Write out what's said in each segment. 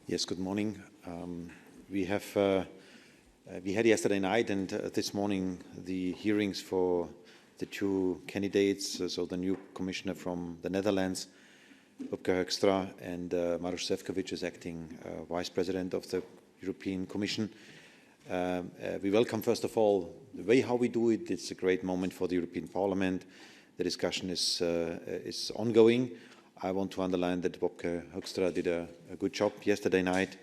Yes, good morning. We had yesterday night and this morning the hearings for the two candidates, so the new commissioner from the Netherlands, Wopke Hoekstra, and Maroš Šefčovič as acting vice president of the European Commission. We welcome, first of all, the way how we do it. It's a great moment for the European Parliament. The discussion is ongoing. I want to underline that Wopke Hoekstra did a good job yesterday night.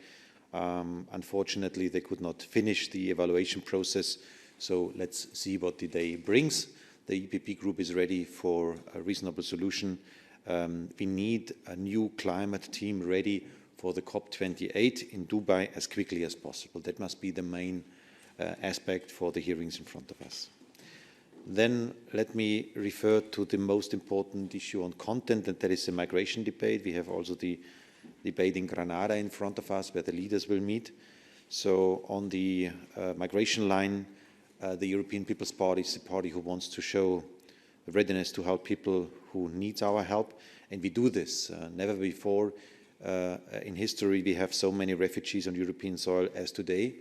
Unfortunately, they could not finish the evaluation process, so let's see what the day brings. The EPP group is ready for a reasonable solution. We need a new climate team ready for the COP28 in Dubai as quickly as possible. That must be the main aspect for the hearings in front of us. Then let me refer to the most important issue on content, and that is the migration debate. We have also the debate in Granada in front of us where the leaders will meet. So on the migration line, the European People's Party is the party who wants to show readiness to help people who need our help, and we do this. Never before in history we have so many refugees on European soil as today.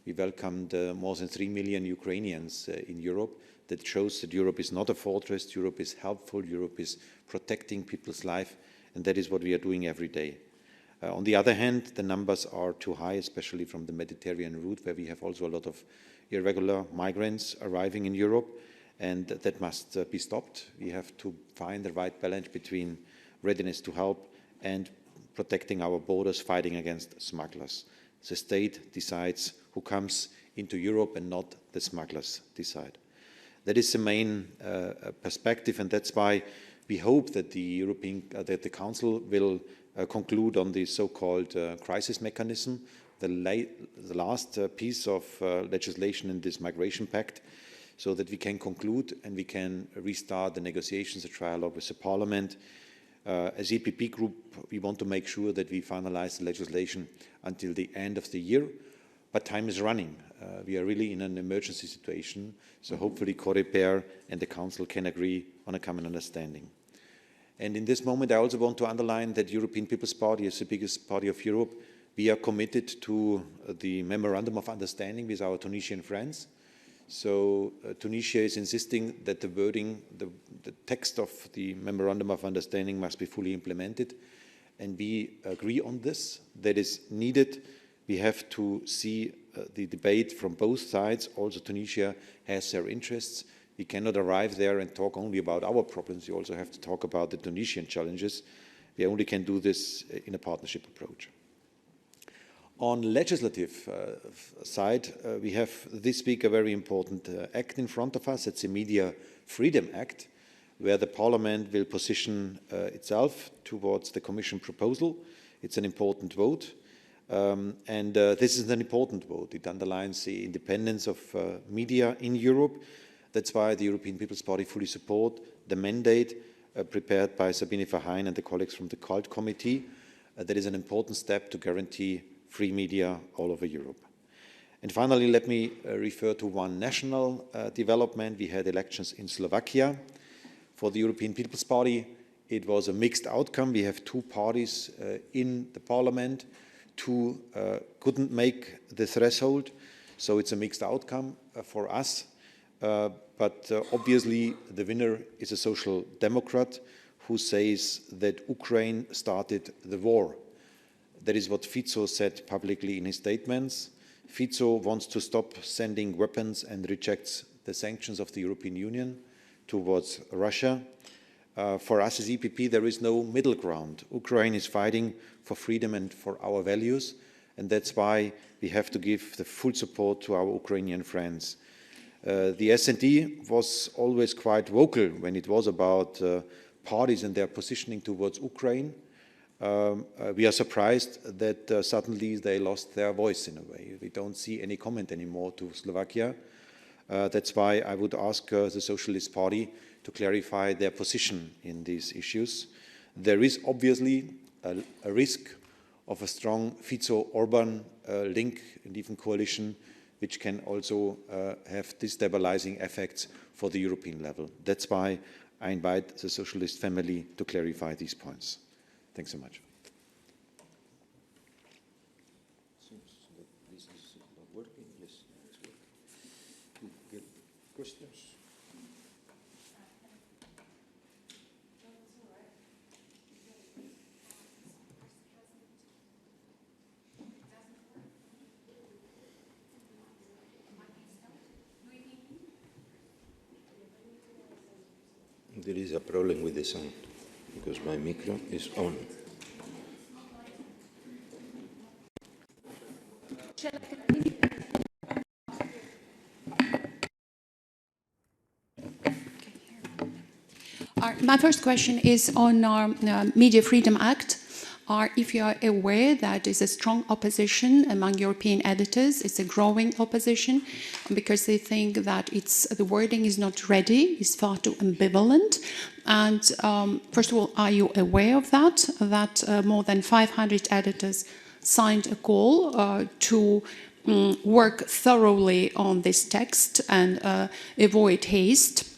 We welcomed more than 3 million Ukrainians in Europe. That shows that Europe is not a fortress, Europe is helpful, Europe is protecting people's life, and that is what we are doing every day. On the other hand, the numbers are too high, especially from the Mediterranean route, where we have also a lot of irregular migrants arriving in Europe, and that must be stopped. We have to find the right balance between readiness to help and protecting our borders, fighting against smugglers. The state decides who comes into Europe and not the smugglers decide. That is the main perspective, and that's why we hope that the Council will conclude on the so-called crisis mechanism, the last piece of legislation in this migration pact, so that we can conclude and we can restart the negotiations, the trialogue with the Parliament. As EPP group, we want to make sure that we finalize the legislation until the end of the year, but time is running. We are really in an emergency situation, so hopefully COREPER and the Council can agree on a common understanding. And in this moment, I also want to underline that European People's Party is the biggest party of Europe. We are committed to the Memorandum of Understanding with our Tunisian friends. So Tunisia is insisting that the wording, the text of the Memorandum of Understanding must be fully implemented, and we agree on this. That is needed. We have to see the debate from both sides. Also, Tunisia has their interests. We cannot arrive there and talk only about our problems. We also have to talk about the Tunisian challenges. We only can do this in a partnership approach. On legislative side, we have this week a very important act in front of us. It's the Media Freedom Act, where the Parliament will position itself towards the Commission proposal. It's an important vote. This is an important vote. It underlines the independence of media in Europe. That's why the European People's Party fully support the mandate prepared by Sabine Verheyen and the colleagues from the CULT Committee. That is an important step to guarantee free media all over Europe. And finally, let me refer to one national development. We had elections in Slovakia. For the European People's Party, it was a mixed outcome. We have two parties in the parliament. Two couldn't make the threshold, so it's a mixed outcome for us. But obviously the winner is a social democrat who says that Ukraine started the war. That is what Fico said publicly in his statements. Fico wants to stop sending weapons and rejects the sanctions of the European Union towards Russia. For us as EPP, there is no middle ground. Ukraine is fighting for freedom and for our values, and that's why we have to give the full support to our Ukrainian friends. The S&D was always quite vocal when it was about parties and their positioning towards Ukraine. We are surprised that suddenly they lost their voice in a way. We don't see any comment anymore to Slovakia. That's why I would ask the Socialist Party to clarify their position in these issues. There is obviously a risk of a strong Fico-Orban link and even coalition, which can also have destabilizing effects for the European level. That's why I invite the Socialist family to clarify these points. Thanks so much. Questions? There is a problem with the sound because my micro is on. My first question is on our Media Freedom Act. If you are aware that there's a strong opposition among European editors, it's a growing opposition because they think that the wording is not ready, it's far too ambivalent. And first of all, are you aware of that? That more than 500 editors signed a call to work thoroughly on this text and avoid haste?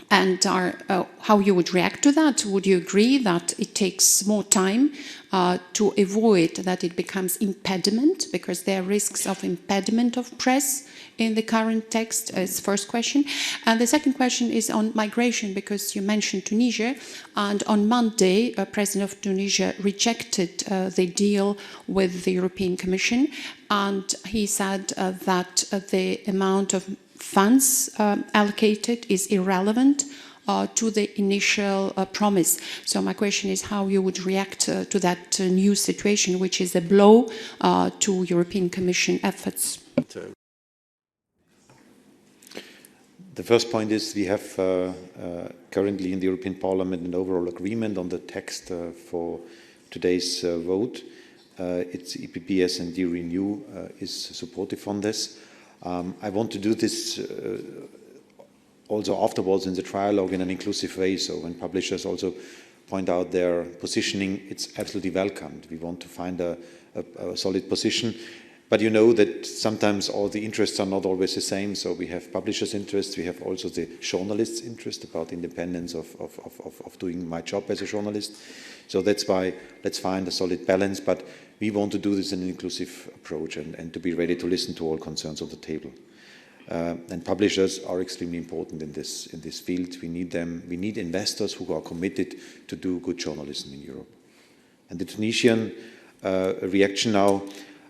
And how you would react to that? Would you agree that it takes more time to avoid that it becomes impediment, because there are risks of impediment of press in the current text, as first question. And the second question is on migration, because you mentioned Tunisia, and on Monday, President of Tunisia rejected the deal with the European Commission, and he said that the amount of funds allocated is irrelevant to the initial promise. So my question is how you would react to that new situation, which is a blow to European Commission efforts. The first point is we have currently in the European Parliament an overall agreement on the text for today's vote. It's EPP, S&D, Renew is supportive on this. I want to do this also afterwards in the trialogue in an inclusive way, so when publishers also point out their positioning, it's absolutely welcomed. We want to find a solid position, but you know that sometimes all the interests are not always the same, so we have publishers' interests, we have also the journalists' interest about independence of doing my job as a journalist. So that's why let's find a solid balance, but we want to do this in an inclusive approach and to be ready to listen to all concerns on the table. And publishers are extremely important in this field. We need them. We need investors who are committed to do good journalism in Europe. And the Tunisian reaction now,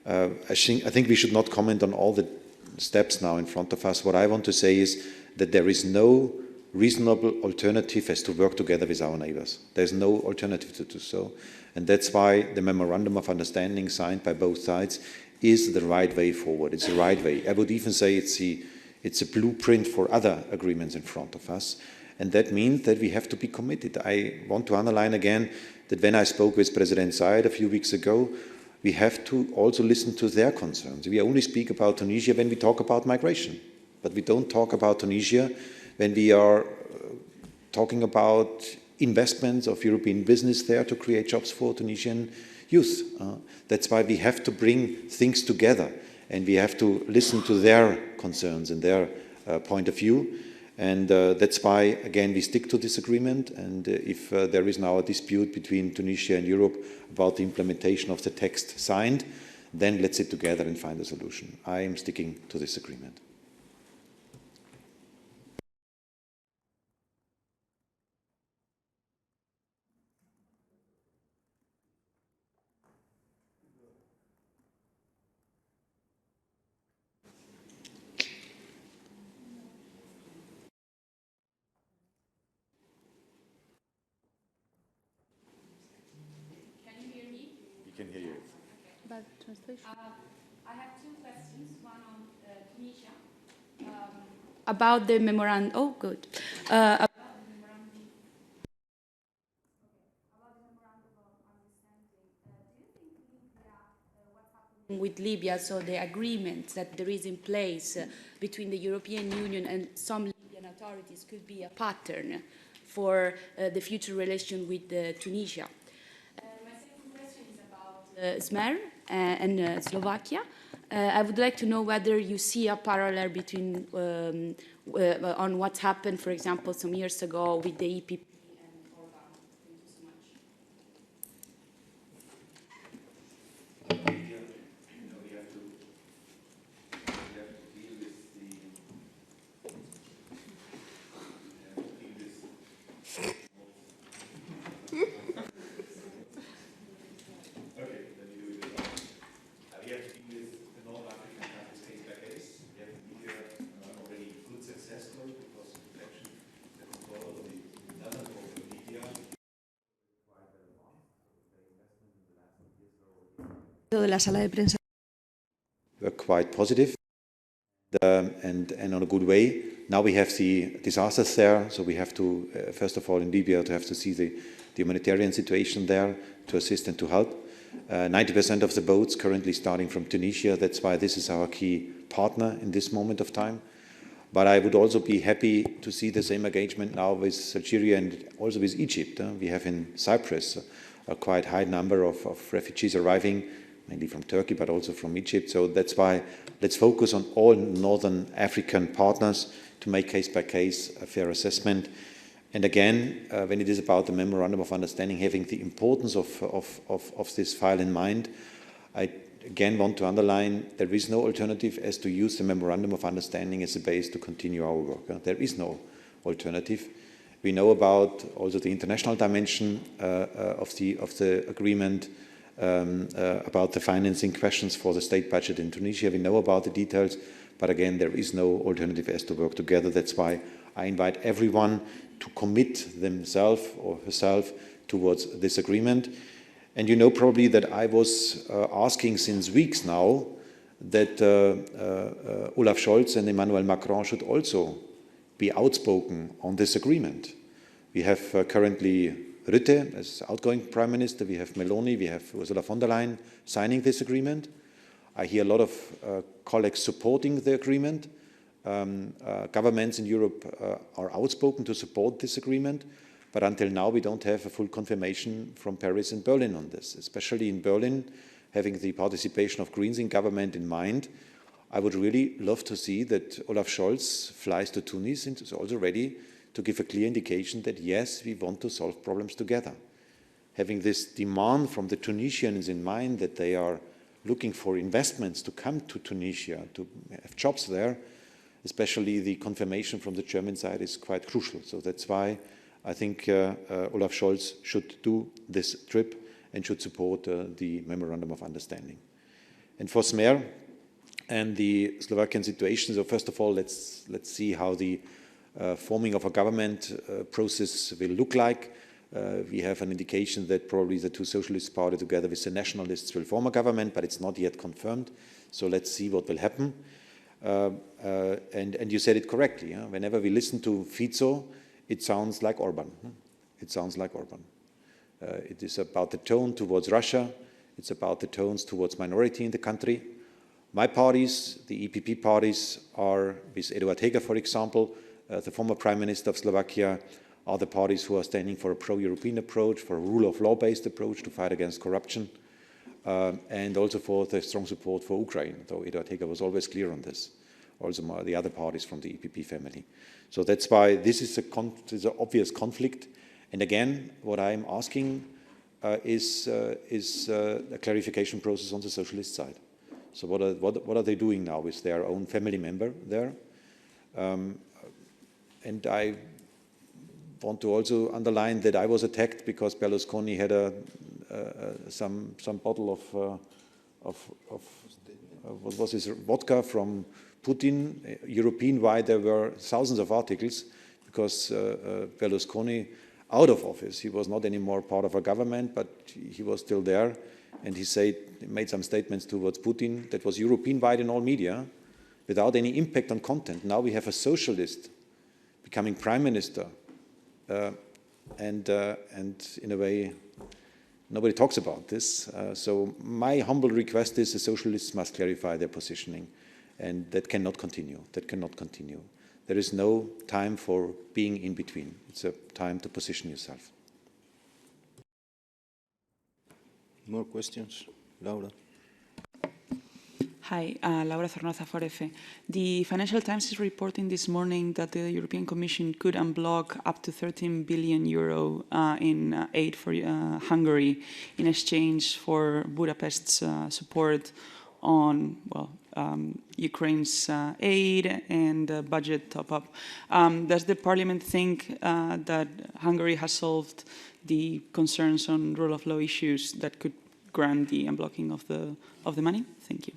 I think we should not comment on all the steps now in front of us. What I want to say is that there is no reasonable alternative as to work together with our neighbors. There's no alternative to do so. And that's why the memorandum of understanding signed by both sides is the right way forward. It's the right way. I would even say it's a blueprint for other agreements in front of us. And that means that we have to be committed. I want to underline again that when I spoke with President Zayed a few weeks ago, we have to also listen to their concerns. We only speak about Tunisia when we talk about migration, but we don't talk about Tunisia when we are talking about investments of European business there to create jobs for Tunisian youth. That's why we have to bring things together and we have to listen to their concerns and their point of view. And that's why, again, we stick to this agreement. And if there is now a dispute between Tunisia and Europe about the implementation of the text signed, then let's sit together and find a solution. I am sticking to this agreement. Can hear you. About translation? I have two questions, one on Tunisia. About the memorandum. Oh, good. About the memorandum. About the memorandum of understanding. Do you think Libya, what's happening with Libya, so the agreement that there is in place between the European Union and some Libyan authorities could be a pattern for the future relation with Tunisia? Smer and Slovakia. I would like to know whether you see a parallel between on what happened, for example, some years ago with the EPP and Orban. Thank you so much. de la sala de prensa. We're quite positive and on a good way. Now we have the disasters there, so we have to, first of all in Libya, to have to see the humanitarian situation there, to assist and to help. 90% of the boats currently starting from Tunisia, that's why this is our key partner in this moment of time. But I would also be happy to see the same engagement now with Algeria and also with Egypt. We have in Cyprus a quite high number of refugees arriving, mainly from Turkey, but also from Egypt. So that's why let's focus on all Northern African partners to make case by case a fair assessment. And again, when it is about the Memorandum of Understanding, having the importance of this file in mind, I again want to underline there is no alternative as to use the Memorandum of Understanding as a base to continue our work. There is no alternative. We know about also the international dimension of the agreement, about the financing questions for the state budget in Tunisia. We know about the details, but again, there is no alternative as to work together. That's why I invite everyone to commit themselves or herself towards this agreement. And you know probably that I was asking since weeks now that Olaf Scholz and Emmanuel Macron should also be outspoken on this agreement. We have currently Rutte as outgoing Prime Minister, we have Meloni, we have Ursula von der Leyen signing this agreement. I hear a lot of colleagues supporting the agreement. Governments in Europe are outspoken to support this agreement, but until now we don't have a full confirmation from Paris and Berlin on this, especially in Berlin, having the participation of Greens in government in mind. I would really love to see that Olaf Scholz flies to Tunis and is also ready to give a clear indication that yes, we want to solve problems together. Having this demand from the Tunisians in mind that they are looking for investments to come to Tunisia, to have jobs there, especially the confirmation from the German side is quite crucial. So that's why I think Olaf Scholz should do this trip and should support the Memorandum of Understanding. And for Smer and the Slovakian situation, so first of all, let's see how the forming of a government process will look like. We have an indication that probably the two socialist parties together with the nationalists will form a government, but it's not yet confirmed. So let's see what will happen. And you said it correctly. Whenever we listen to Fico, it sounds like Orban. It sounds like Orban. It is about the tone towards Russia. It's about the tones towards minority in the country. My parties, the EPP parties, are with Eduard Heger, for example, the former Prime Minister of Slovakia, are the parties who are standing for a pro-European approach, for a rule of law-based approach to fight against corruption, and also for the strong support for Ukraine, though Eduard Heger was always clear on this. Also the other parties from the EPP family. So that's why this is an obvious conflict. And again, what I'm asking is a clarification process on the socialist side. So what are they doing now with their own family member there? And I want to also underline that I was attacked because Berlusconi had some bottle of what was his vodka from Putin. European-wide, there were thousands of articles because Berlusconi, out of office, he was not anymore part of a government, but he was still there, and he made some statements towards Putin that was European-wide in all media, without any impact on content. Now we have a socialist becoming prime minister, and in a way, nobody talks about this. So my humble request is the socialists must clarify their positioning, and that cannot continue. That cannot continue. There is no time for being in between. It's a time to position yourself. More questions? Laura? Hi, Laura Zornoza for EFE. The Financial Times is reporting this morning that the European Commission could unblock up to 13 billion euro in aid for Hungary in exchange for Budapest's support on, well, Ukraine's aid and budget top-up. Does the Parliament think that Hungary has solved the concerns on rule of law issues that could grant the unblocking of the money? Thank you.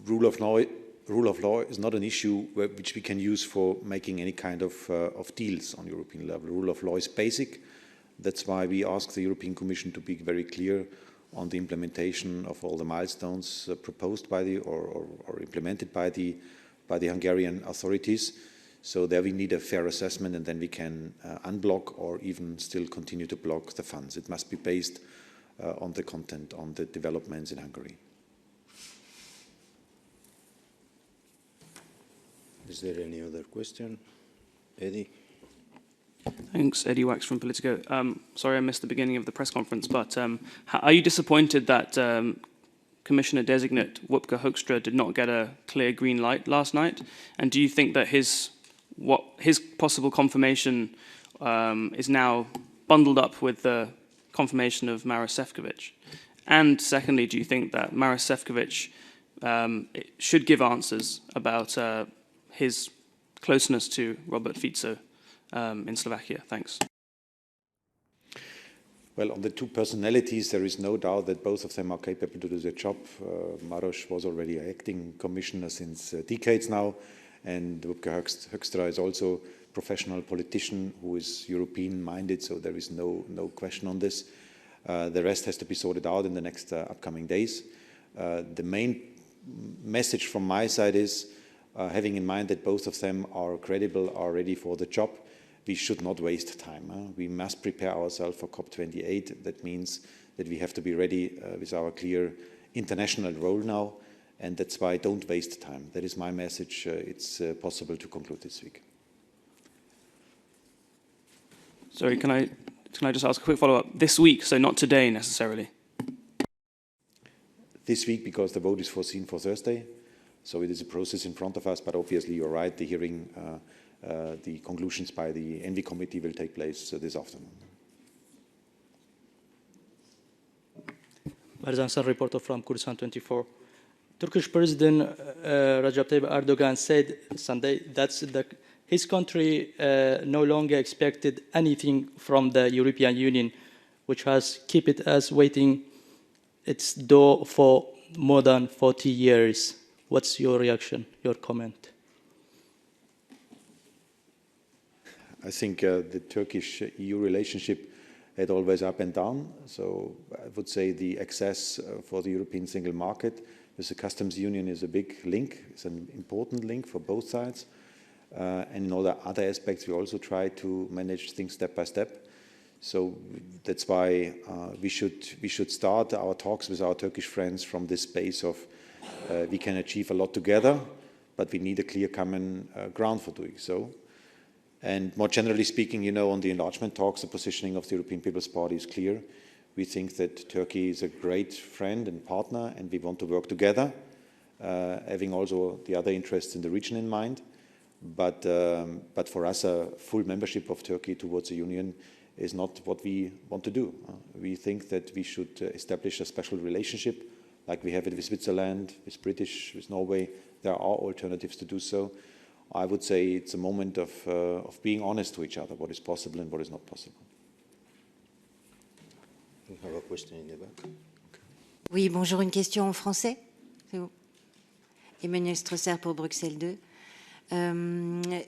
Rule of law is not an issue which we can use for making any kind of deals on European level. Rule of law is basic. That's why we ask the European Commission to be very clear on the implementation of all the milestones proposed by the or implemented by the Hungarian authorities. So there we need a fair assessment, and then we can unblock or even still continue to block the funds. It must be based on the content, on the developments in Hungary. Is there any other question? Eddie? Thanks, Eddie Wax from Politico. Sorry I missed the beginning of the press conference, but are you disappointed that Commissioner-designate Wopke Hoekstra did not get a clear green light last night? And do you think that his possible confirmation is now bundled up with the confirmation of Maroš Šefčovič? And secondly, do you think that Maroš Šefčovič should give answers about his closeness to Robert Fico in Slovakia? Thanks. Well, on the two personalities, there is no doubt that both of them are capable to do their job. Maroš was already acting commissioner since decades now, and Wopke Hoekstra is also a professional politician who is European-minded, so there is no question on this. The rest has to be sorted out in the next upcoming days. The main message from my side is, having in mind that both of them are credible, are ready for the job, we should not waste time. We must prepare ourselves for COP28. That means that we have to be ready with our clear international role now, and that's why don't waste time. That is my message. It's possible to conclude this week. Sorry, can I just ask a quick follow-up? This week, so not today necessarily? This week, because the vote is foreseen for Thursday. So it is a process in front of us, but obviously you're right, the hearing, the conclusions by the ENVI committee will take place this afternoon. Barzansan, reporter from Kurdistan 24. Turkish President Recep Tayyip Erdogan said Sunday that his country no longer expected anything from the European Union, which has kept it as waiting its door for more than 40 years. What's your reaction, your comment? I think the Turkish-EU relationship had always up and down. So I would say the access for the European single market with the customs union is a big link. It's an important link for both sides. And in all the other aspects, we also try to manage things step by step. So that's why we should start our talks with our Turkish friends from this space of we can achieve a lot together, but we need a clear common ground for doing so. And more generally speaking, you know, on the enlargement talks, the positioning of the European People's Party is clear. We think that Turkey is a great friend and partner, and we want to work together, having also the other interests in the region in mind. But for us, a full membership of Turkey towards the Union is not what we want to do. We think that we should establish a special relationship, like we have it with Switzerland, with British, with Norway. There are alternatives to do so. I would say it's a moment of being honest to each other, what is possible and what is not possible. We have a question in the back. Oui, bonjour, une question en français. C'est bon. Emmanuel Strasser pour Bruxelles 2.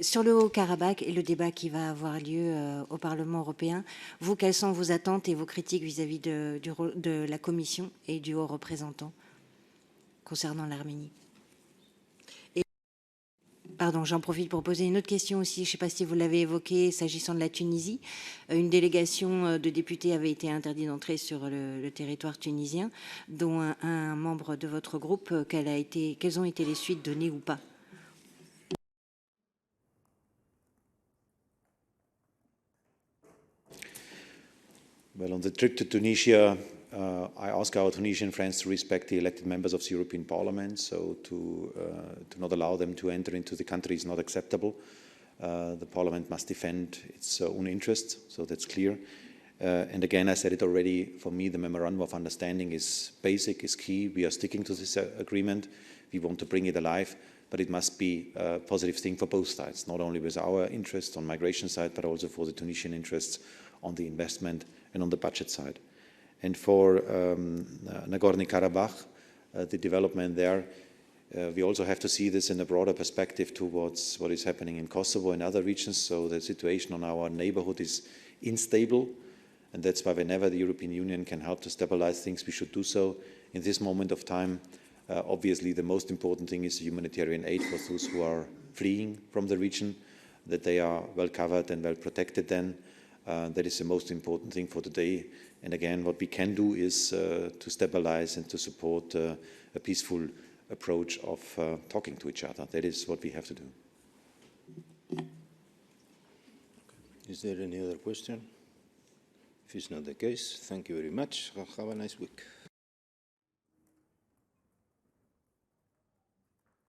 Sur le Haut-Karabakh et le débat qui va avoir lieu au Parlement européen, vous, quelles sont vos attentes et vos critiques vis-à-vis de la Commission et du haut représentant concernant l'Arménie? Pardon, j'en profite pour poser une autre question aussi. Je ne sais pas si vous l'avez évoqué, s'agissant de la Tunisie. Une délégation de députés avait été interdite d'entrer sur le territoire tunisien, dont un membre de votre groupe. Quelles ont été les suites données ou pas? Well, on the trip to Tunisia, I ask our Tunisian friends to respect the elected members of the European Parliament, so to not allow them to enter into the country is not acceptable. The Parliament must defend its own interests, so that's clear. And again, I said it already, for me the memorandum of understanding is basic, is key. We are sticking to this agreement. We want to bring it alive, but it must be a positive thing for both sides, not only with our interests on migration side, but also for the Tunisian interests on the investment and on the budget side. And for Nagorno-Karabakh, the development there, we also have to see this in a broader perspective towards what is happening in Kosovo and other regions. So the situation on our neighborhood is unstable. And that's why whenever the European Union can help to stabilize things, we should do so. In this moment of time, obviously the most important thing is humanitarian aid for those who are fleeing from the region, that they are well covered and well protected then. That is the most important thing for today. And again, what we can do is to stabilize and to support a peaceful approach of talking to each other. That is what we have to do. Is there any other question? If it's not the case, thank you very much. Have a nice week.